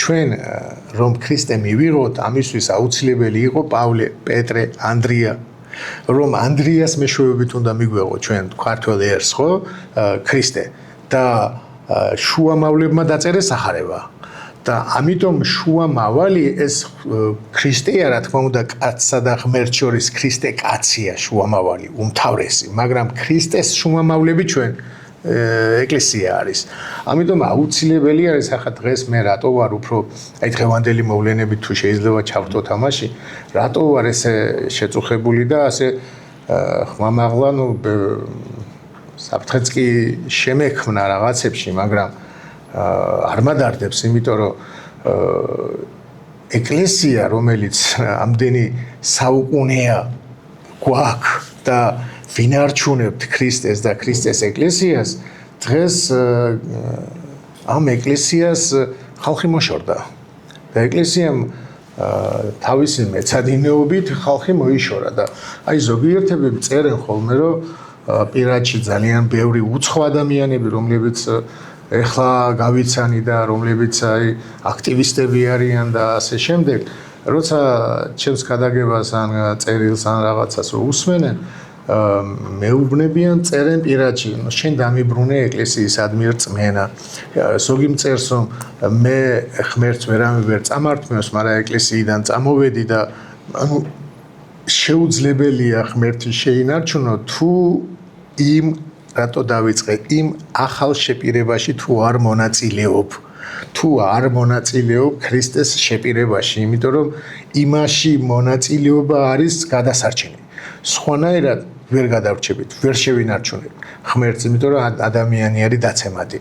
ჩვენ რომ ქრისტე მივიღოთ, ამისთვის აუცილებელი იყო პავლე, პეტრე, ანდრია. რომ ანდრიას მეშვეობით უნდა მიგვეღო ჩვენ ქართველ ერს, ხო? ქრისტე და შუამავლებმა დაწერეს სახარება. და ამიტომ შუამავალი ეს ქრისტეა, რა თქმა უნდა, კაცსა და ღმერთს შორის ქრისტე კაცია შუამავალი, უმთავრესი, მაგრამ ქრისტეს შუამავლები ჩვენ ეკლესია არის. ამიტომ აუცილებელი არის ახლა დღეს მე რატო ვარ უფრო აი დღევანდელი მოვლენებით თუ შეიძლება ჩავთოთ ამაში, რატო ვარ ესე შეწუხებული და ასე ხმამაღლა, ნუ საფრთხეც კი შემექმნა რაღაცებში, მაგრამ არ მადარდებს, იმიტომ რომ ეკლესია, რომელიც ამდენი საუკუნეა გვაქვს და ვინ არჩუნებთ ქრისტეს და ქრისტეს ეკლესიას, დღეს ამ ეკლესიას ხალხი მოშორდა. და ეკლესიამ თავისი მეცადინეობით ხალხი მოიშორა და აი ზოგიერთები წერენ ხოლმე, რომ პირადში ძალიან ბევრი უცხო ადამიანები, რომლებიც ეხლა გავიცანი და რომლებიც აი აქტივისტები არიან და ასე შემდეგ, როცა ჩემს გადაგებას ან წერილს ან რაღაცას რო უსმენენ, მეუბნებიან წერენ პირადში, შენ დამიბრუნე ეკლესიისადმი რწმენა. ზოგი მწერს, რომ მე ღმერთს ვერ წამართმევს, მაგრამ ეკლესიიდან წამოვედი და ანუ შეუძლებელია ღმერთი შეინარჩუნო თუ იმ რატო დავიწყე იმ ახალ შეპირებაში თუ არ მონაწილეობ. თუ არ მონაწილეობ ქრისტეს შეპირებაში, იმიტომ რომ იმაში მონაწილეობა არის გადასარჩენი. სხვანაირად ვერ გადავრჩებით, ვერ შევინარჩუნებთ ღმერთს, იმიტომ რომ ადამიანი არის დაცემადი.